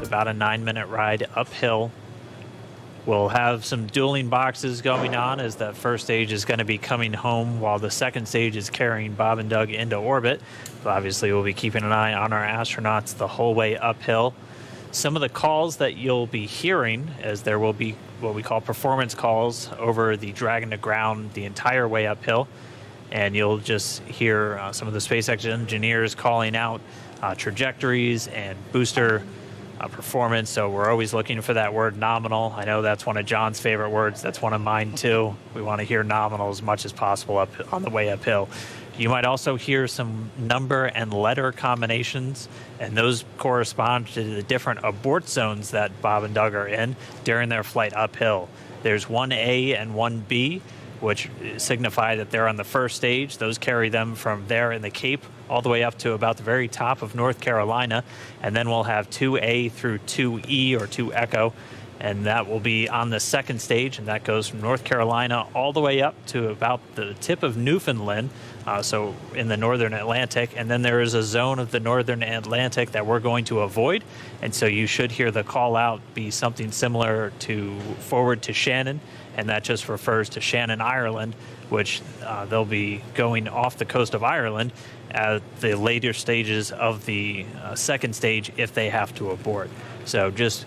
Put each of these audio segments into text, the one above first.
about a 9-minute ride uphill. We'll have some dueling boxes going on as that first stage is going to be coming home while the second stage is carrying Bob and Doug into orbit. But obviously, we'll be keeping an eye on our astronauts the whole way uphill. Some of the calls that you'll be hearing, as there will be what we call performance calls over the Dragon to ground the entire way uphill. And you'll just hear some of the SpaceX engineers calling out trajectories and booster performance. So we're always looking for that word nominal. I know that's one of John's favorite words. That's one of mine too. We want to hear nominal as much as possible up on the way uphill. You might also hear some number and letter combinations, and those correspond to the different abort zones that Bob and Doug are in during their flight uphill. There's 1A and 1B, which signify that they're on the first stage. Those carry them from there in the Cape all the way up to about the very top of North Carolina. And then we'll have 2A through 2E or 2 Echo, and that will be on the second stage, and that goes from North Carolina all the way up to about the tip of Newfoundland, so in the northern Atlantic. And then there is a zone of the northern Atlantic that we're going to avoid, and so you should hear the call out be something similar to forward to Shannon, and that just refers to Shannon, Ireland, which they'll be going off the coast of Ireland at the later stages of the second stage if they have to abort. So just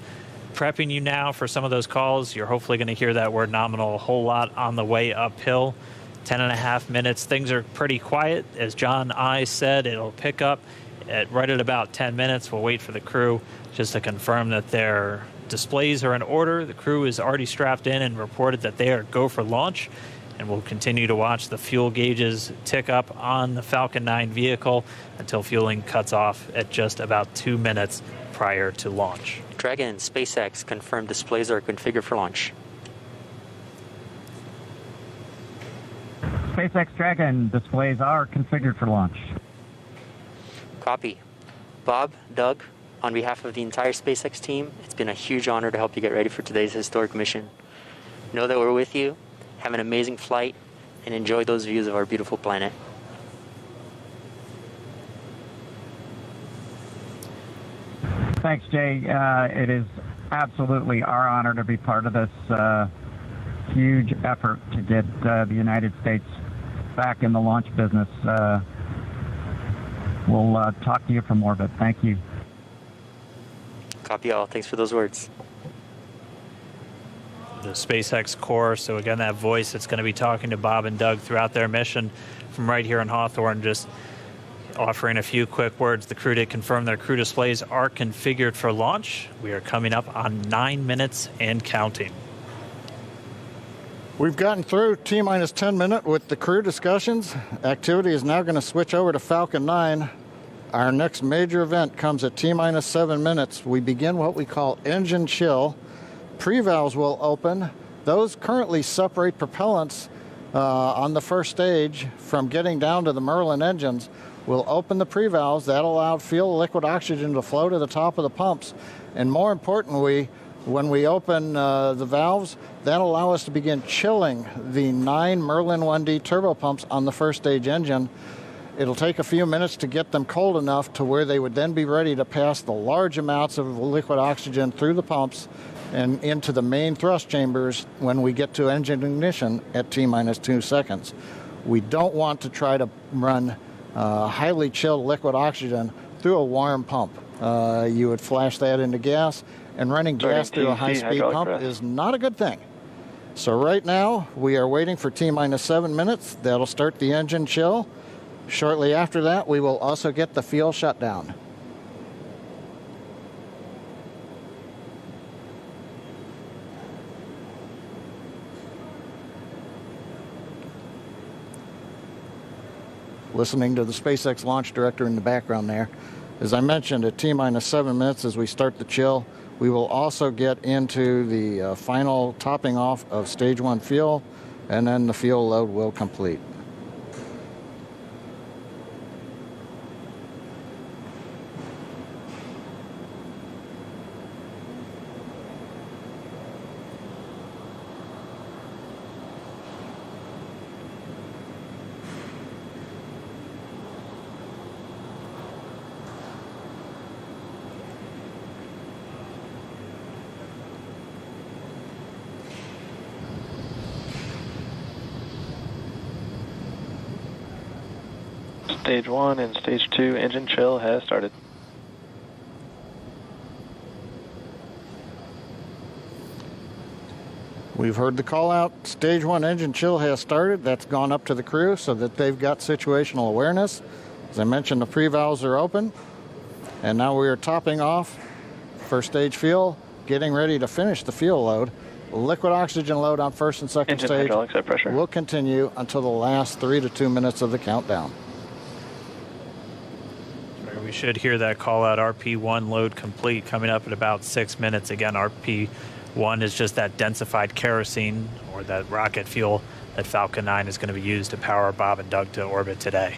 prepping you now for some of those calls. You're hopefully going to hear that word nominal a whole lot on the way uphill. 10.5 minutes. Things are pretty quiet. As John I said, it'll pick up right at about 10 minutes. We'll wait for the crew just to confirm that their displays are in order. The crew is already strapped in and reported that they are go for launch. And we'll continue to watch the fuel gauges tick up on the Falcon 9 vehicle until fueling cuts off at just about 2 minutes prior to launch. Dragon, SpaceX confirmed displays are configured for launch. SpaceX Dragon displays are configured for launch. Copy. Bob, Doug, on behalf of the entire SpaceX team, it's been a huge honor to help you get ready for today's historic mission. Know that we're with you. Have an amazing flight and enjoy those views of our beautiful planet. Thanks, Jay. It is absolutely our honor to be part of this huge effort to get the United States back in the launch business. We'll talk to you from orbit. Thank you. Copy all. Thanks for those words. The SpaceX Corps, so again, that voice that's going to be talking to Bob and Doug throughout their mission from right here in Hawthorne, just offering a few quick words. The crew did confirm their crew displays are configured for launch. We are coming up on 9 minutes and counting. We've gotten through T-minus 10 minute with the crew discussions. Activity is now going to switch over to Falcon 9. Our next major event comes at T-minus 7 minutes. We begin what we call engine chill. Pre-valves will open. Those currently separate propellants on the first stage from getting down to the Merlin engines. We'll open the pre-valves. That'll allow fuel liquid oxygen to flow to the top of the pumps. And more importantly, when we open the valves, that'll allow us to begin chilling the 9 Merlin 1D turbopumps on the first stage engine. It'll take a few minutes to get them cold enough to where they would then be ready to pass the large amounts of liquid oxygen through the pumps and into the main thrust chambers when we get to engine ignition at T-minus 2 seconds. We don't want to try to run highly chilled liquid oxygen through a warm pump. You would flash that into gas, and running gas through a high-speed pump is not a good thing. So right now, we are waiting for T-minus 7 minutes. That'll start the engine chill. Shortly after that, we will also get the fuel shutdown. Listening to the SpaceX launch director in the background there. As I mentioned, at T-minus 7 minutes as we start the chill, we will also get into the final topping off of stage 1 fuel, and then the fuel load will complete. Stage 1 and Stage 2 engine chill has started. We've heard the call out. Stage 1 engine chill has started. That's gone up to the crew so that they've got situational awareness. As I mentioned, the pre-valves are open. And now we are topping off first stage fuel, getting ready to finish the fuel load. Liquid oxygen load on first and second Engine stage hydraulics at pressure. will continue until the last 3 to 2 minutes of the countdown. We should hear that call out RP1 load complete coming up at about 6 minutes. Again, RP1 is just that densified kerosene or that rocket fuel that Falcon 9 is going to be used to power Bob and Doug to orbit today.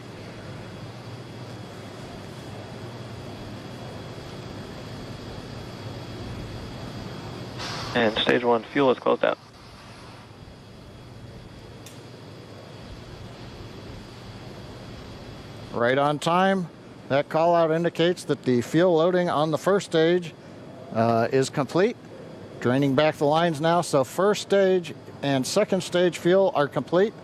And Stage 1 fuel is closed out. Right on time. That call out indicates that the fuel loading on the first stage is complete. Draining back the lines now, so first stage and second stage fuel are complete.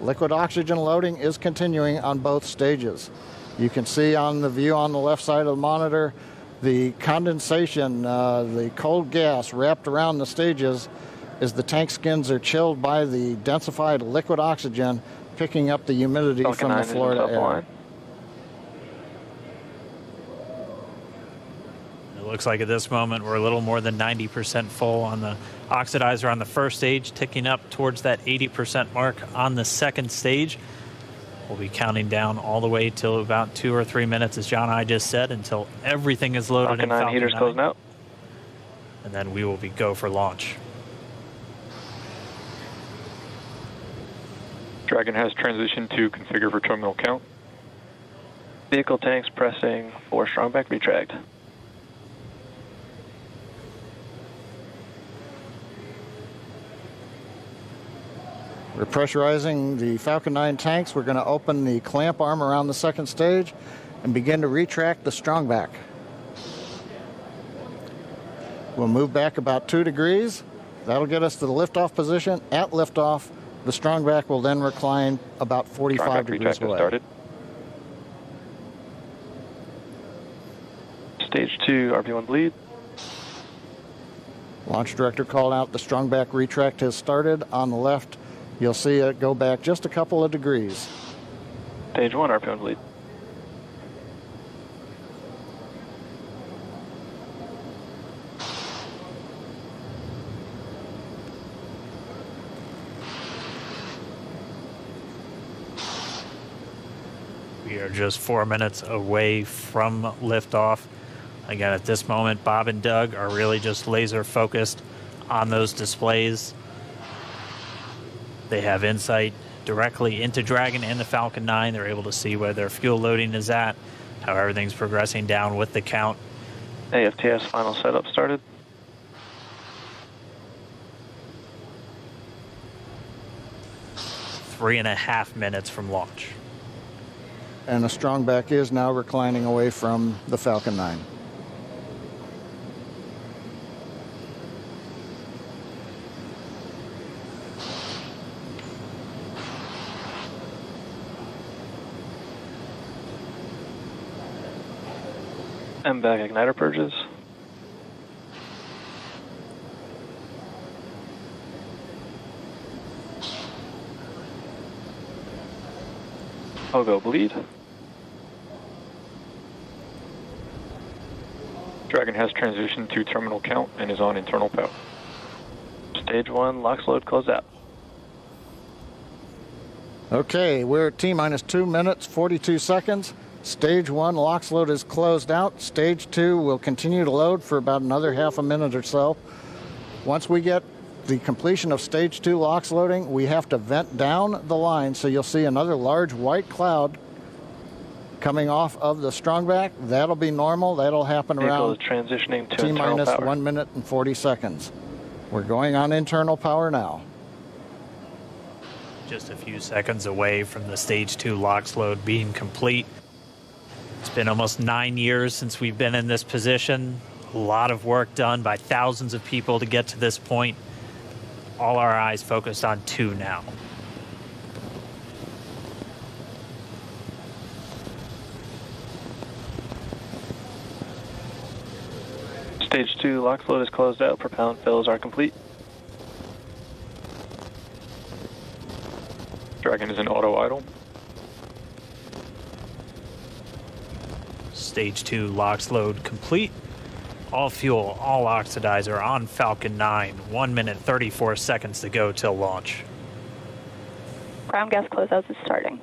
Liquid oxygen loading is continuing on both stages. You can see on the view on the left side of the monitor the condensation, the cold gas wrapped around the stages as the tank skins are chilled by the densified liquid oxygen, picking up the humidity Falcon from the 9 Florida air. line. It looks like at this moment we're a little more than 90% full on the oxidizer on the first stage, ticking up towards that 80% mark on the second stage. We'll be counting down all the way till about 2 or 3 minutes, as John and I just said, until everything is loaded Falcon in 9 Falcon heaters 9. closing out. And then we will be go for launch. Dragon has transitioned to configure for terminal count. Vehicle tanks pressing for strongback retract. We're pressurizing the Falcon 9 tanks. We're going to open the clamp arm around the second stage and begin to retract the strongback. We'll move back about 2 degrees. That'll get us to the liftoff position. At liftoff, the strongback will then recline about 45 Strongback degrees retract has away. started. Stage 2 RP1 bleed. Launch director called out the strongback retract has started. On the left, you'll see it go back just a couple of degrees. Stage 1 RP1 bleed. We are just 4 minutes away from liftoff. Again, at this moment, Bob and Doug are really just laser focused on those displays. They have insight directly into Dragon and the Falcon 9. They're able to see where their fuel loading is at, how everything's progressing down with the count. AFTS final setup started. Three and a half minutes from launch. And the strongback is now reclining away from the Falcon 9. MVAC igniter purges. Pogo bleed. Dragon has transitioned to terminal count and is on internal power. Stage 1 LOX load closed out. Okay, we're at T-minus 2 minutes, 42 seconds. Stage 1 LOX load is closed out. Stage 2 will continue to load for about another half a minute or so. Once we get the completion of Stage 2 LOX loading, we have to vent down the line, so you'll see another large white cloud coming off of the strongback. That'll be normal. That'll happen Vehicle around is transitioning to internal T-minus power. 1 minute and 40 seconds. We're going on internal power now. Just a few seconds away from the Stage 2 LOX load being complete. It's been almost 9 years since we've been in this position. A lot of work done by thousands of people to get to this point. All our eyes focused on 2 now. Stage 2 LOX load is closed out. Propellant fills are complete. Dragon is in auto idle. Stage 2 LOX load complete. All fuel, all oxidizer on Falcon 9. 1 minute 34 seconds to go till launch. Ground gas closeouts is starting.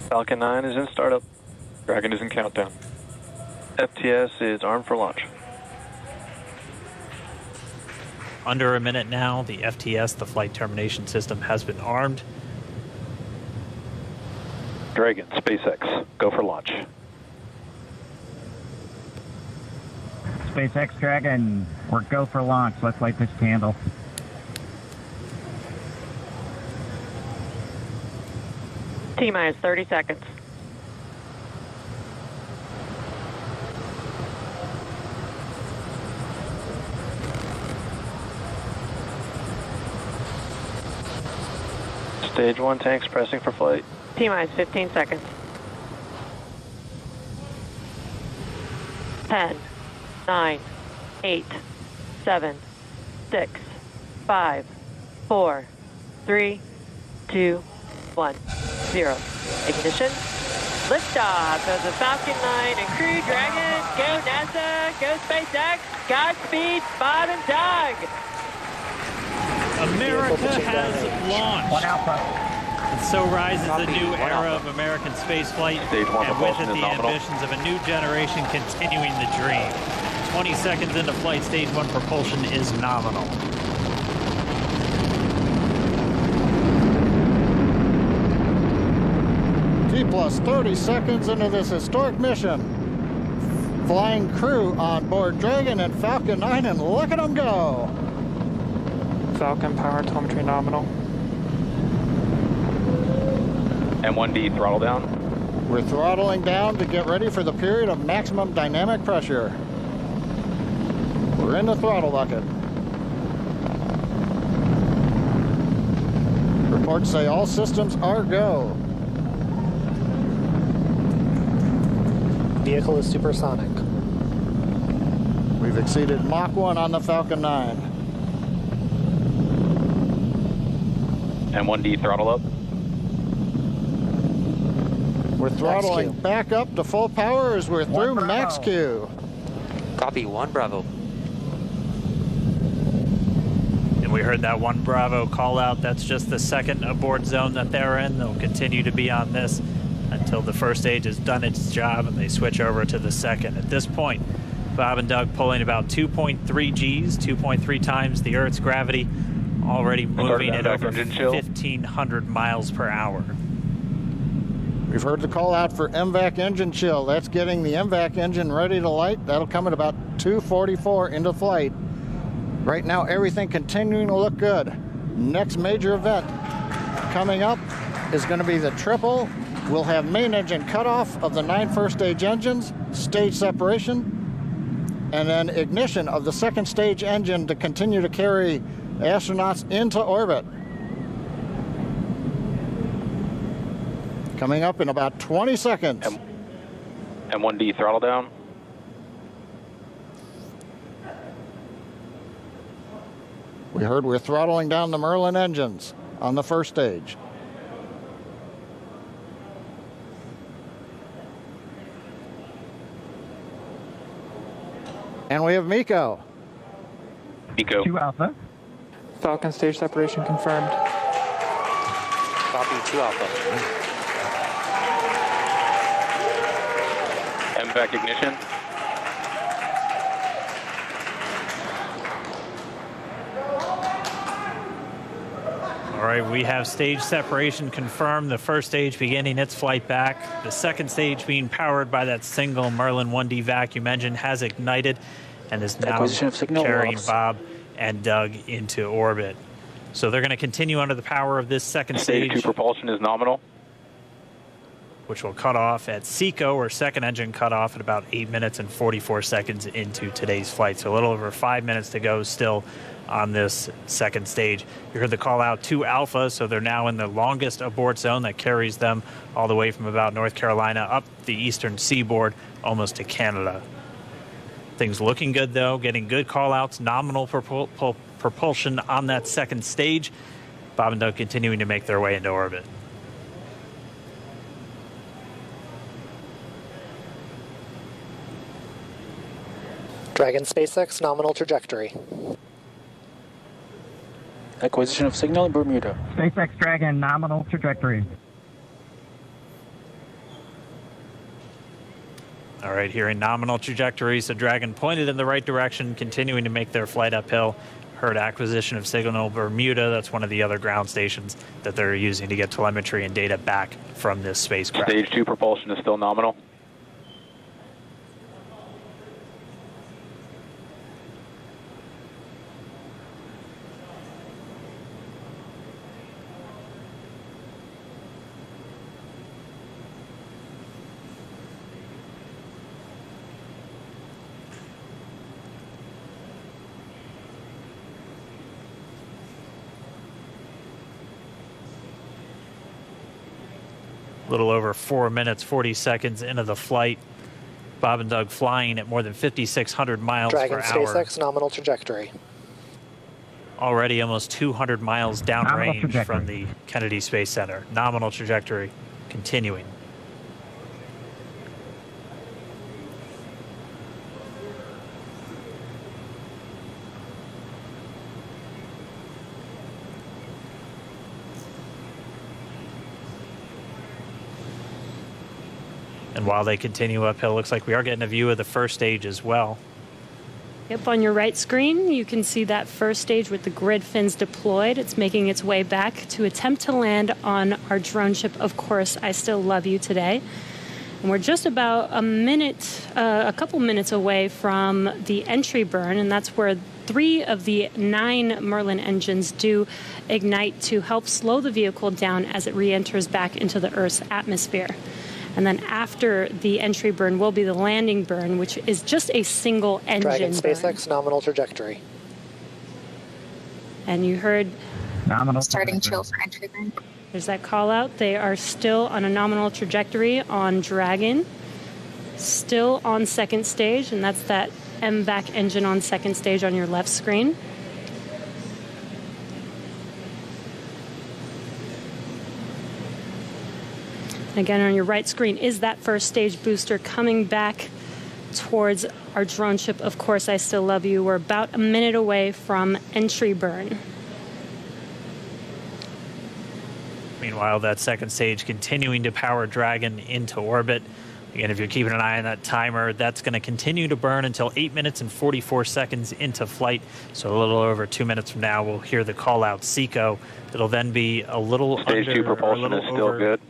Falcon 9 is in startup. Dragon is in countdown. FTS is armed for launch. Under a minute now, the FTS, the flight termination system, has been armed. Dragon, SpaceX, go for launch. SpaceX Dragon, we're go for launch. Let's light this candle. T-minus 30 seconds. Stage 1 tanks pressing for flight. T-minus 15 seconds. 10, 9, 8, 7, 6, 5, 4, 3, 2, 1, 0. Ignition. Liftoff of the Falcon 9 and Crew Dragon. Go NASA, go SpaceX, Godspeed, Bob and Doug. America has launched. One Alpha. And so rises a new era of American spaceflight, Stage 1 and with it propulsion is the nominal. ambitions of a new generation continuing the dream. 20 seconds into flight, stage 1 propulsion is nominal. T plus 30 seconds into this historic mission. Flying crew on board Dragon and Falcon 9, and look at them go. Falcon power telemetry nominal. M1D throttle down. We're throttling down to get ready for the period of maximum dynamic pressure. We're in the throttle bucket. Reports say all systems are go. Vehicle is supersonic. We've exceeded Mach 1 on the Falcon 9. M1D throttle up. We're throttling back up to full power as we're through max Q. Copy, 1 Bravo. And we heard that 1 Bravo call out. That's just the second abort zone that they're in. They'll continue to be on this until the first stage has done its job and they switch over to the second. At this point, Bob and Doug pulling about 2.3 Gs, 2.3 times the Earth's gravity, already moving at over 1,500 miles per hour. We've heard the call out for MVAC engine chill. That's getting the MVAC engine ready to light. That'll come at about 2:44 into flight. Right now, everything continuing to look good. Next major event coming up is going to be the triple. We'll have main engine cutoff of the 9 first stage engines, stage separation, and then ignition of the second stage engine to continue to carry astronauts into orbit. Coming up in about 20 seconds. M1D throttle down. We heard we're throttling down the Merlin engines on the first stage. And we have Miko. Miko. 2 Alpha. Falcon stage separation confirmed. Copy, 2 Alpha. MVAC ignition. All right, we have stage separation confirmed. The first stage beginning its flight back. The second stage, being powered by that single Merlin 1D vacuum engine, has ignited and is now carrying Bob and Doug into orbit. So they're going to continue under the power of this second Stage stage, 2 propulsion is nominal. which will cut off at SECO, or second engine cut off, at about 8 minutes and 44 seconds into today's flight. So a little over 5 minutes to go still on this second stage. You heard the call out to Alpha, so they're now in the longest abort zone that carries them all the way from about North Carolina up the eastern seaboard almost to Canada. Things looking good, though, getting good call outs, nominal propulsion on that second stage. Bob and Doug continuing to make their way into orbit. Dragon SpaceX, nominal trajectory. Acquisition of signal in Bermuda. SpaceX Dragon, nominal trajectory. All right, here in nominal trajectory, so Dragon pointed in the right direction, continuing to make their flight uphill. Heard acquisition of signal Bermuda. That's one of the other ground stations that they're using to get telemetry and data back from this spacecraft. Stage 2 propulsion is still nominal. A little over 4 minutes, 40 seconds into the flight. Bob and Doug flying at more than 5,600 miles Dragon per hour. SpaceX, nominal trajectory. Already almost 200 miles downrange from the Kennedy Space Center. Nominal trajectory continuing. And while they continue uphill, looks like we are getting a view of the first stage as well. Yep, on your right screen, you can see that first stage with the grid fins deployed. It's making its way back to attempt to land on our drone ship, Of Course, I Still Love You today. And we're just about a couple minutes away from the entry burn, and that's where 3 of the 9 Merlin engines do ignite to help slow the vehicle down as it re-enters back into the Earth's atmosphere. And then after the entry burn will be the landing burn, which is just a single engine Dragon SpaceX, burn. nominal trajectory. And you heard Nominal starting chill for entry burn. There's that call out. They are still on a nominal trajectory on Dragon, still on second stage, and that's that MVAC engine on second stage on your left screen. Again, on your right screen is that first stage booster coming back towards our drone ship, Of Course, I Still Love You. We're about a minute away from entry burn. Meanwhile, that second stage continuing to power Dragon into orbit. Again, if you're keeping an eye on that timer, that's going to continue to burn until 8 minutes and 44 seconds into flight. So a little over 2 minutes from now, we'll hear the call out SECO. It'll then be a little Stage 2 propulsion is still good.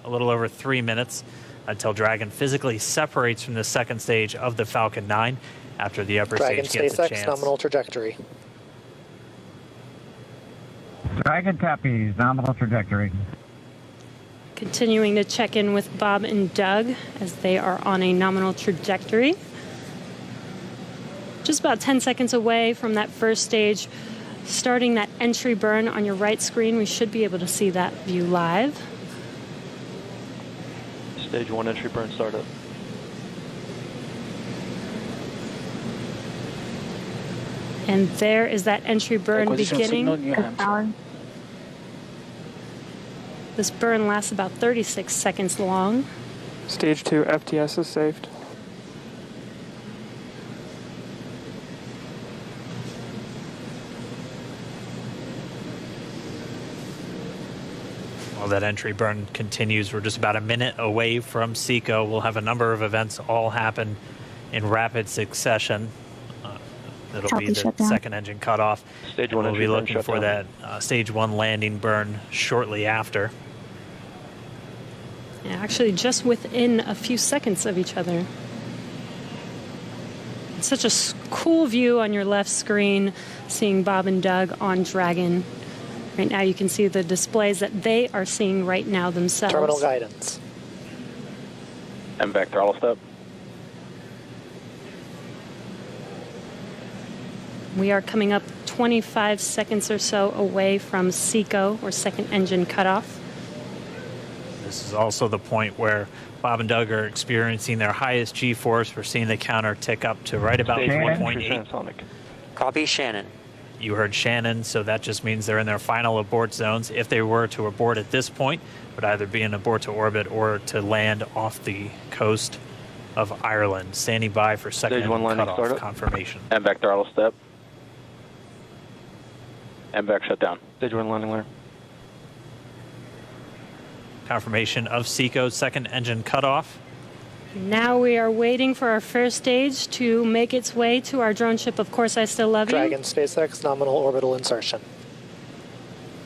A little over 3 minutes until Dragon physically separates from the second stage of the Falcon 9 after the upper Dragon stage gets a SpaceX, chance. nominal trajectory. Dragon copies, nominal trajectory. Continuing to check in with Bob and Doug as they are on a nominal trajectory. Just about 10 seconds away from that first stage, starting that entry burn on your right screen. We should be able to see that view live. Stage 1 entry burn startup. And there is that entry burn beginning. This burn lasts about 36 seconds long. Stage 2 FTS is saved. While that entry burn continues, we're just about a minute away from SECO. We'll have a number of events all happen in rapid succession. It'll be the second engine cutoff. Stage 1 we'll entry be burn looking for shutdown. that stage 1 landing burn shortly after. Yeah, actually just within a few seconds of each other. It's such a cool view on your left screen, seeing Bob and Doug on Dragon. Right now you can see the displays that they are seeing right now themselves. Terminal guidance. MVAC throttle step. We are coming up 25 seconds or so away from SECO, or second engine cutoff. This is also the point where Bob and Doug are experiencing their highest G-force. We're seeing the counter tick up to right about 1.8. Copy, Shannon. You heard Shannon, so that just means they're in their final abort zones. If they were to abort at this point, it would either be an abort to orbit or to land off the coast of Ireland. Standing by for second cutoff confirmation. MVAC throttle step. MVAC shut down. Stage 1 landing clear. Confirmation of SECO's second engine cutoff. Now we are waiting for our first stage to make its way to our drone ship. Of course, I still love you. Dragon SpaceX nominal orbital insertion.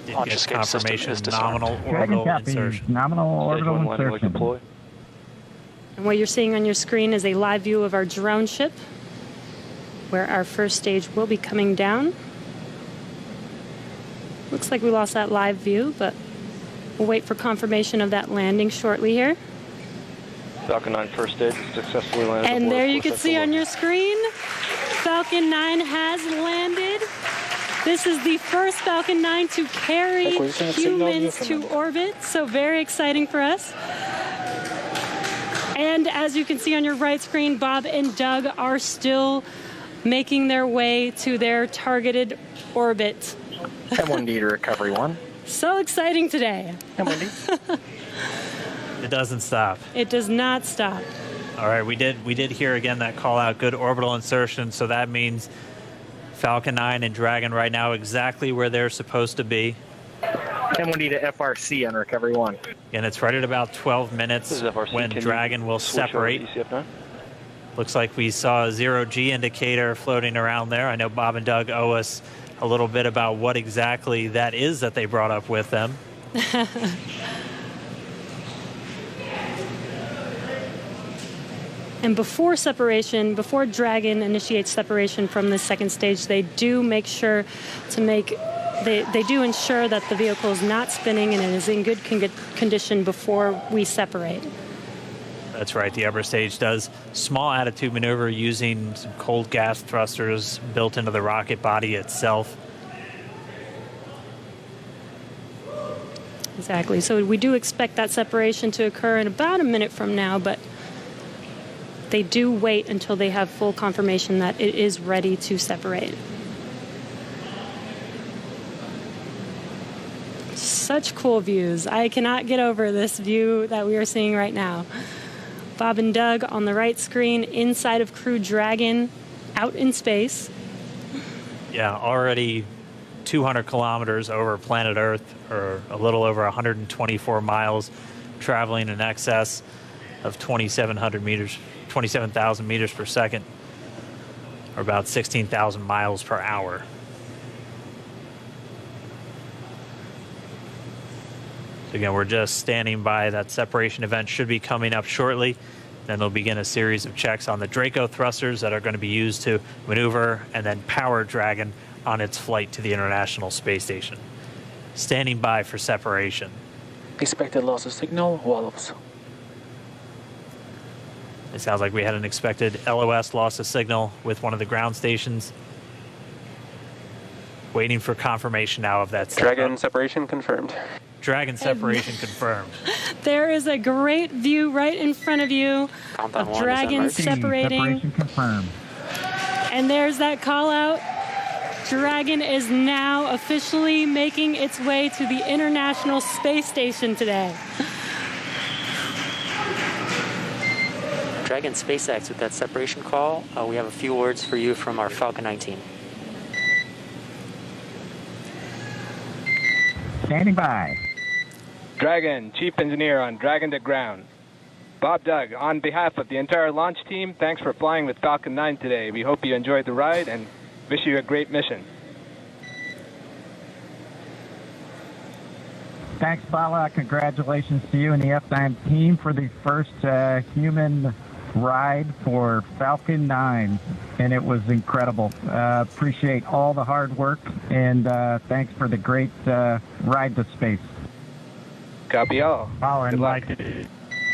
Didn't get confirmation nominal Dragon orbital copies. insertion. Nominal orbital insertion. And what you're seeing on your screen is a live view of our drone ship, where our first stage will be coming down. Looks like we lost that live view, but we'll wait for confirmation of that landing shortly here. Falcon 9 first stage successfully landed. And there you can see on your screen, Falcon 9 has landed. This is the first Falcon 9 to carry humans to orbit, so very exciting for us. And as you can see on your right screen, Bob and Doug are still making their way to their targeted orbit. M1D to recovery 1. So exciting today. M1D. It doesn't stop. It does not stop. All right, we did hear again that call out, good orbital insertion, so that means Falcon 9 and Dragon right now exactly where they're supposed to be. M1D to FRC on recovery 1. And it's right at about 12 minutes when Dragon will separate. Looks like we saw a 0G indicator floating around there. I know Bob and Doug owe us a little bit about what exactly that is that they brought up with them. And before separation, before Dragon initiates separation from the second stage, they do make sure to they do ensure that the vehicle is not spinning and it is in good condition before we separate. That's right. The upper stage does small attitude maneuver using some cold gas thrusters built into the rocket body itself. Exactly. So we do expect that separation to occur in about a minute from now, but they do wait until they have full confirmation that it is ready to separate. Such cool views. I cannot get over this view that we are seeing right now. Bob and Doug on the right screen, inside of Crew Dragon, out in space. Yeah, already 200 kilometers over planet Earth, or a little over 124 miles, traveling in excess of 2,700 meters, 27,000 meters per second, or about 16,000 miles per hour. So again, we're just standing by. That separation event should be coming up shortly. Then they'll begin a series of checks on the Draco thrusters that are going to be used to maneuver and then power Dragon on its flight to the International Space Station. Standing by for separation. Expected loss of signal, wallops. It sounds like we had an expected LOS loss of signal with one of the ground stations. Waiting for confirmation now of that. Dragon separation confirmed. Dragon separation confirmed. There is a great view right in front of you of Dragon separating. Separation confirmed. And there's that call out. Dragon is now officially making its way to the International Space Station today. Dragon SpaceX with that separation call. We have a few words for you from our Falcon 9 team. Standing by. Dragon, Chief Engineer on Dragon to Ground. Bob Doug, on behalf of the entire launch team, thanks for flying with Falcon 9 today. We hope you enjoyed the ride and wish you a great mission. Thanks, Bala. Congratulations to you and the F9 team for the first human ride for Falcon 9, and it was incredible. Appreciate all the hard work, and thanks for the great ride to space. Copy all. Oh, and like,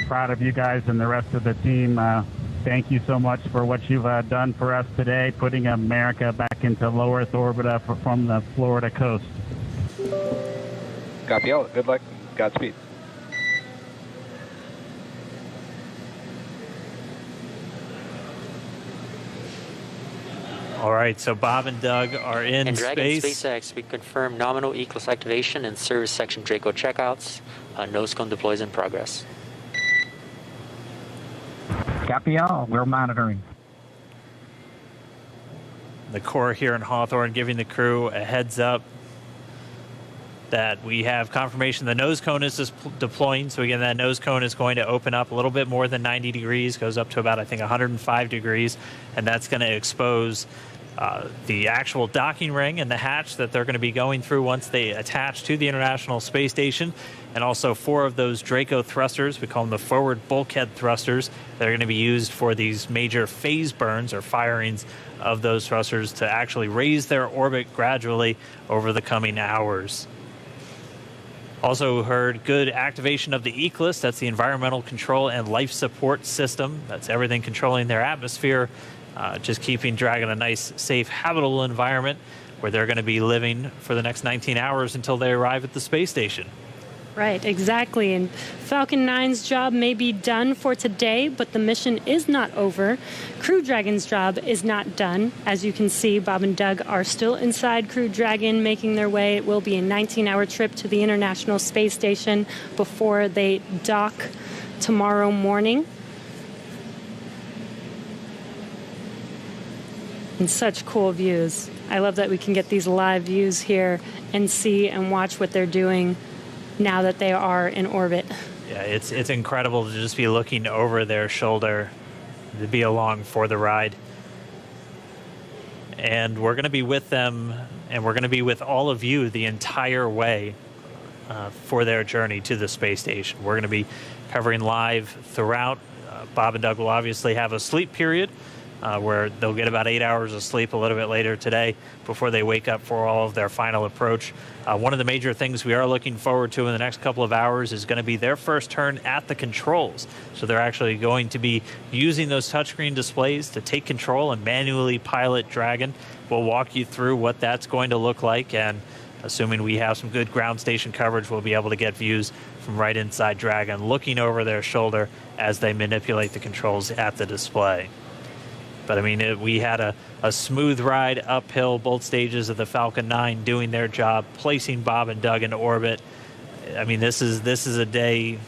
proud of you guys and the rest of the team. Thank you so much for what you've done for us today, putting America back into low Earth orbit from the Florida coast. Copy all. Good luck. Godspeed. All right, so Bob and Doug are in and Dragon space. SpaceX, we confirm nominal ECLS activation and service section Draco checkouts. Nose cone deploys in progress. Copy all. We're monitoring. The Corps here in Hawthorne giving the crew a heads up that we have confirmation the nose cone is deploying. So again, that nose cone is going to open up a little bit more than 90 degrees, goes up to about, I think, 105 degrees, and that's going to expose the actual docking ring and the hatch that they're going to be going through once they attach to the International Space Station, and also 4 of those Draco thrusters, we call them the forward bulkhead thrusters, that are going to be used for these major phase burns or firings of those thrusters to actually raise their orbit gradually over the coming hours. Also heard good activation of the ECLS, that's the Environmental Control and Life Support System. That's everything controlling their atmosphere, just keeping Dragon a nice, safe, habitable environment where they're going to be living for the next 19 hours until they arrive at the space station. Right, exactly. And Falcon 9's job may be done for today, but the mission is not over. Crew Dragon's job is not done. As you can see, Bob and Doug are still inside Crew Dragon, making their way. It will be a 19-hour trip to the International Space Station before they dock tomorrow morning. And such cool views. I love that we can get these live views here and see and watch what they're doing now that they are in orbit. Yeah, it's incredible to just be looking over their shoulder, to be along for the ride. And we're going to be with them, and we're going to be with all of you the entire way for their journey to the space station. We're going to be covering live throughout. Bob and Doug will obviously have a sleep period where they'll get about 8 hours of sleep a little bit later today before they wake up for all of their final approach. One of the major things we are looking forward to in the next couple of hours is going to be their first turn at the controls. So they're actually going to be using those touchscreen displays to take control and manually pilot Dragon. We'll walk you through what that's going to look like, and assuming we have some good ground station coverage, we'll be able to get views from right inside Dragon, looking over their shoulder as they manipulate the controls at the display. But I mean, we had a smooth ride uphill, both stages of the Falcon 9 doing their job, placing Bob and Doug into orbit. I mean, this is a day,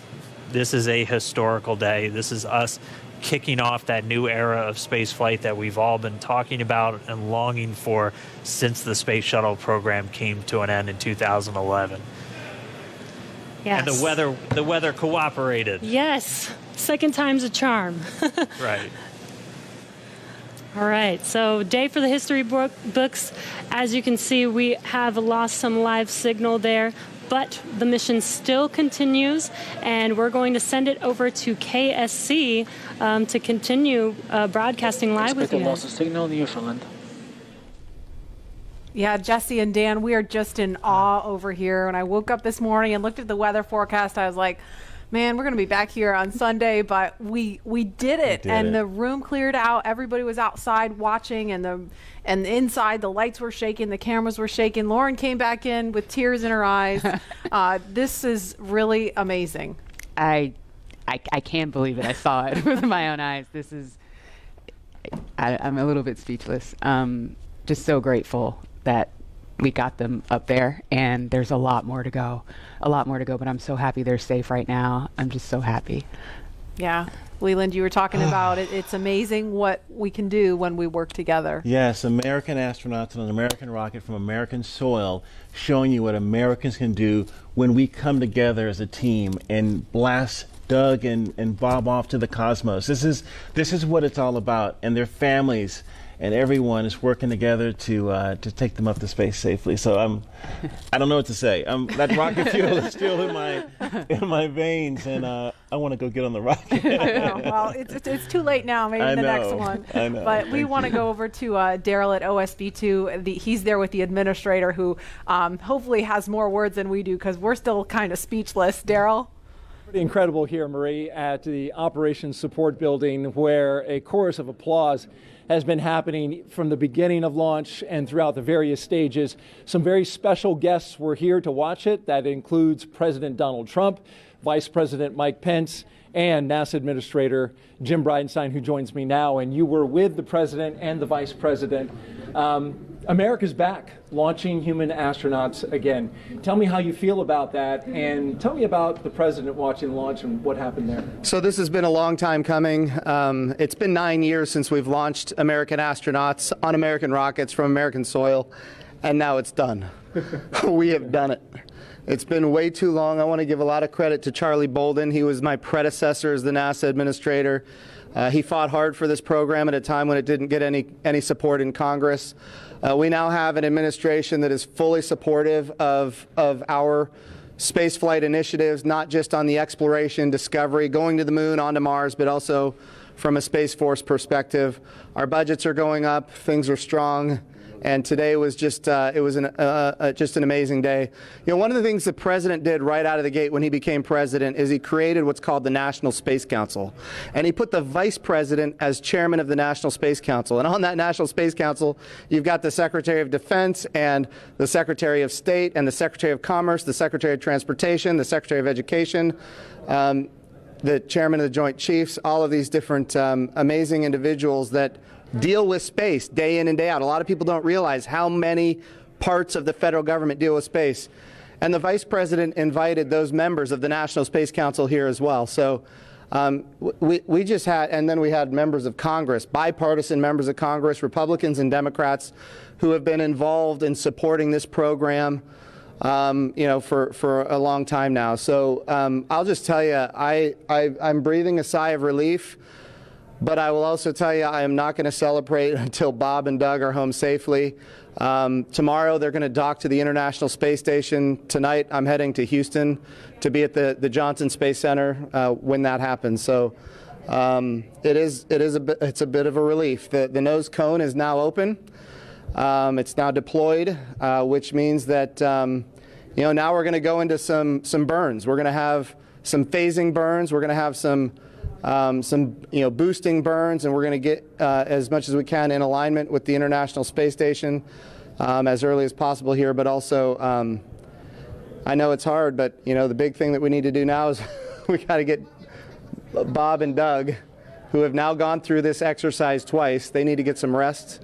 this is a historical day. This is us kicking off that new era of space flight that we've all been talking about and longing for since the Space Shuttle program came to an end in 2011. Yes. And the weather cooperated. Yes, second time's a charm. Right. All right, so day for the history books. As you can see, we have lost some live signal there, but the mission still continues, and we're going to send it over to KSC to continue broadcasting live with you. Loss of signal in Newfoundland. Yeah, Jesse and Dan, we are just in awe over here. When I woke up this morning and looked at the weather forecast, I was like, man, we're going to be back here on Sunday, but we did it. The room cleared out. Everybody was outside watching, and inside the lights were shaking, the cameras were shaking. Lauren came back in with tears in her eyes. This is really amazing. I can't believe it. I saw it with my own eyes. This is, I'm a little bit speechless. Just so grateful that we got them up there, and there's a lot more to go, but I'm so happy they're safe right now. I'm just so happy. Yeah. Leland, you were talking about it. It's amazing what we can do when we work together. Yes, American astronauts on an American rocket from American soil, showing you what Americans can do when we come together as a team and blast Doug and Bob off to the cosmos. This is what it's all about, and their families and everyone is working together to take them up to space safely. So I don't know what to say. That rocket fuel is still in my veins, and I want to go get on the rocket. Well, it's too late now. Maybe the next one. I know. But we want to go over to Daryl at OSB2. He's there with the administrator, who hopefully has more words than we do, because we're still kind of speechless. Daryl? Pretty incredible here, Marie, at the Operations Support Building, where a chorus of applause has been happening from the beginning of launch and throughout the various stages. Some very special guests were here to watch it. That includes President Donald Trump, Vice President Mike Pence, and NASA Administrator Jim Bridenstine, who joins me now. And you were with the President and the Vice President. America's back, launching human astronauts again. Tell me how you feel about that, and tell me about the President watching the launch and what happened there. So this has been a long time coming. It's been 9 years since we've launched American astronauts on American rockets from American soil, and now it's done. We have done it. It's been way too long. I want to give a lot of credit to Charlie Bolden. He was my predecessor as the NASA administrator. He fought hard for this program at a time when it didn't get any support in Congress. We now have an administration that is fully supportive of our spaceflight initiatives, not just on the exploration, discovery, going to the moon, onto Mars, but also from a Space Force perspective. Our budgets are going up, things are strong, and today was just just an amazing day. You know, one of the things the President did right out of the gate when he became President is he created what's called the National Space Council, and he put the Vice President as chairman of the National Space Council. And on that National Space Council, you've got the Secretary of Defense and the Secretary of State and the Secretary of Commerce, the Secretary of Transportation, the Secretary of Education, the Chairman of the Joint Chiefs, all of these different amazing individuals that deal with space day in and day out. A lot of people don't realize how many parts of the federal government deal with space. And the Vice President invited those members of the National Space Council here as well. So we just had, and then we had members of Congress, bipartisan members of Congress, Republicans and Democrats, who have been involved in supporting this program for a long time now. So I'll just tell you, I'm breathing a sigh of relief. But I will also tell you, I am not going to celebrate until Bob and Doug are home safely. Tomorrow, they're going to dock to the International Space Station. Tonight, I'm heading to Houston to be at the Johnson Space Center when that happens. So it's a bit of a relief. The nose cone is now open. It's now deployed, which means that now we're going to go into some burns. We're going to have some phasing burns. We're going to have some boosting burns, and we're going to get as much as we can in alignment with the International Space Station as early as possible here. But also, I know it's hard, but the big thing that we need to do now is we got to get Bob and Doug, who have now gone through this exercise twice. They need to get some rest.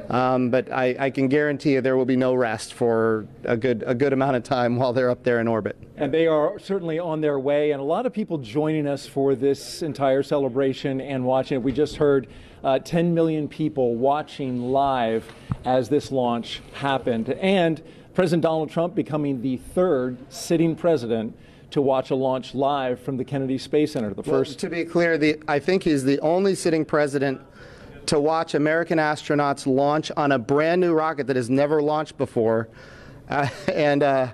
But I can guarantee you there will be no rest for a good amount of time while they're up there in orbit. And they are certainly on their way, and a lot of people joining us for this entire celebration and watching it. We just heard 10 million people watching live as this launch happened, and President Donald Trump becoming the third sitting president to watch a launch live from the Kennedy Space Center. The first. To be clear, I think he's the only sitting president to watch American astronauts launch on a brand new rocket that has never launched before, and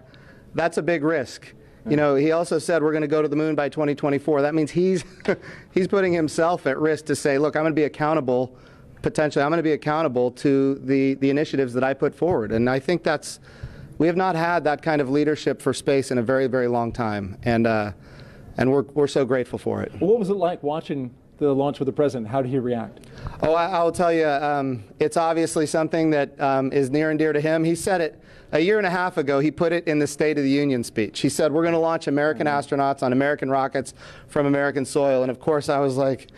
that's a big risk. He also said we're going to go to the moon by 2024. That means he's putting himself at risk to say, look, I'm going to be accountable, potentially, I'm going to be accountable to the initiatives that I put forward. And I think we have not had that kind of leadership for space in a very, very long time, and we're so grateful for it. What was it like watching the launch with the President? How did he react? Oh, I'll tell you, it's obviously something that is near and dear to him. He said it a year and a half ago. He put it in the State of the Union speech. He said, we're going to launch American astronauts on American rockets from American soil. And of course, I was like,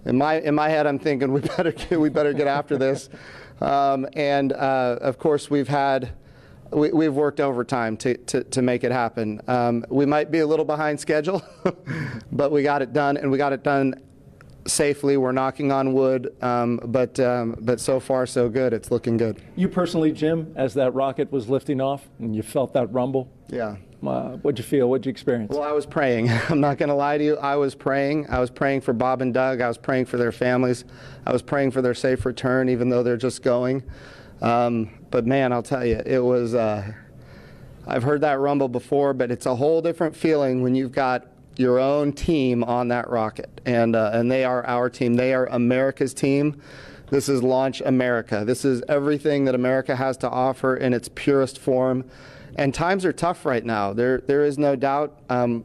in my head, I'm thinking, we better get after this. Of course, we've worked overtime to make it happen. We might be a little behind schedule, but we got it done, and we got it done safely. We're knocking on wood, but so far so good. It's looking good. You personally, Jim, as that rocket was lifting off and you felt that rumble? Yeah. What'd you feel? What'd you experience? Well, I was praying. I'm not going to lie to you. I was praying. I was praying for Bob and Doug. I was praying for their families. I was praying for their safe return, even though they're just going. But man, I'll tell you, it was, I've heard that rumble before, but it's a whole different feeling when you've got your own team on that rocket. And they are our team. They are America's team. This is Launch America. This is everything that America has to offer in its purest form. And times are tough right now. There is no doubt.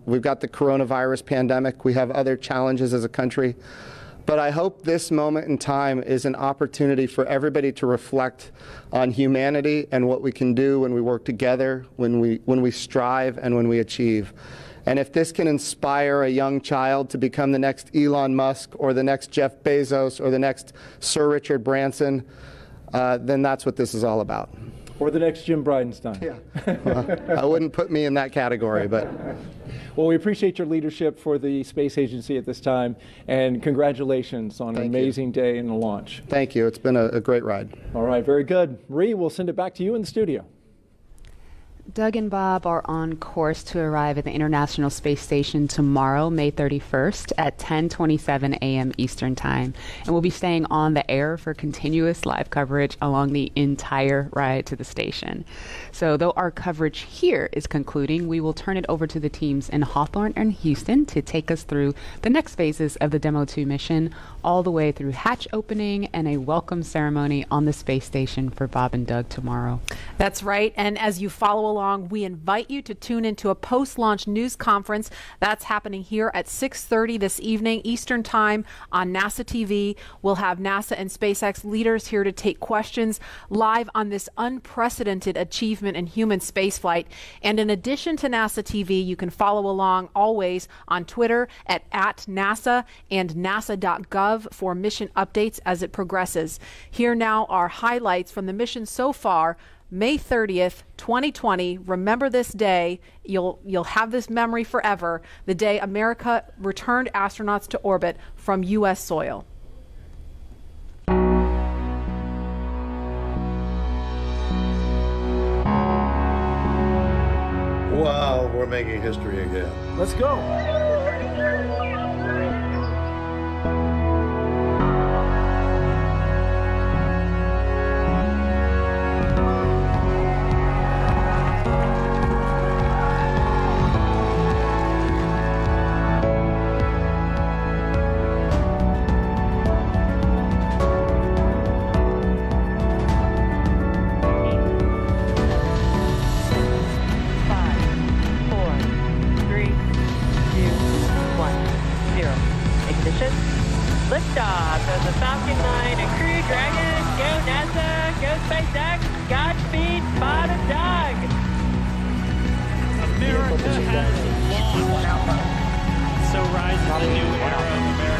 We've got the coronavirus pandemic. We have other challenges as a country. But I hope this moment in time is an opportunity for everybody to reflect on humanity and what we can do when we work together, when we strive, and when we achieve. And if this can inspire a young child to become the next Elon Musk or the next Jeff Bezos or the next Sir Richard Branson, then that's what this is all about. Or the next Jim Bridenstine. Yeah. I wouldn't put me in that category, but. Well, we appreciate your leadership for the Space Agency at this time, and congratulations on an amazing day in the launch. Thank you. It's been a great ride. All right, very good. Marie, we'll send it back to you in the studio. Doug and Bob are on course to arrive at the International Space Station tomorrow, May 31st at 10:27 a.m. Eastern Time. And we'll be staying on the air for continuous live coverage along the entire ride to the station. So though our coverage here is concluding, we will turn it over to the teams in Hawthorne and Houston to take us through the next phases of the Demo 2 mission, all the way through hatch opening and a welcome ceremony on the space station for Bob and Doug tomorrow. That's right. And as you follow along, we invite you to tune into a post-launch news conference that's happening here at 6:30 this evening Eastern Time on NASA TV. We'll have NASA and SpaceX leaders here to take questions live on this unprecedented achievement in human spaceflight. And in addition to NASA TV, you can follow along always on Twitter at @NASA and nasa.gov for mission updates as it progresses. Here now are highlights from the mission so far. May 30th, 2020. Remember this day. You'll have this memory forever. The day America returned astronauts to orbit from U.S. soil. Wow, we're making history again. Let's go. Liftoff of the Falcon 9 and Crew Dragon. Go NASA, go SpaceX, Godspeed, Bob and Doug. America has launched. So rises a new era of America.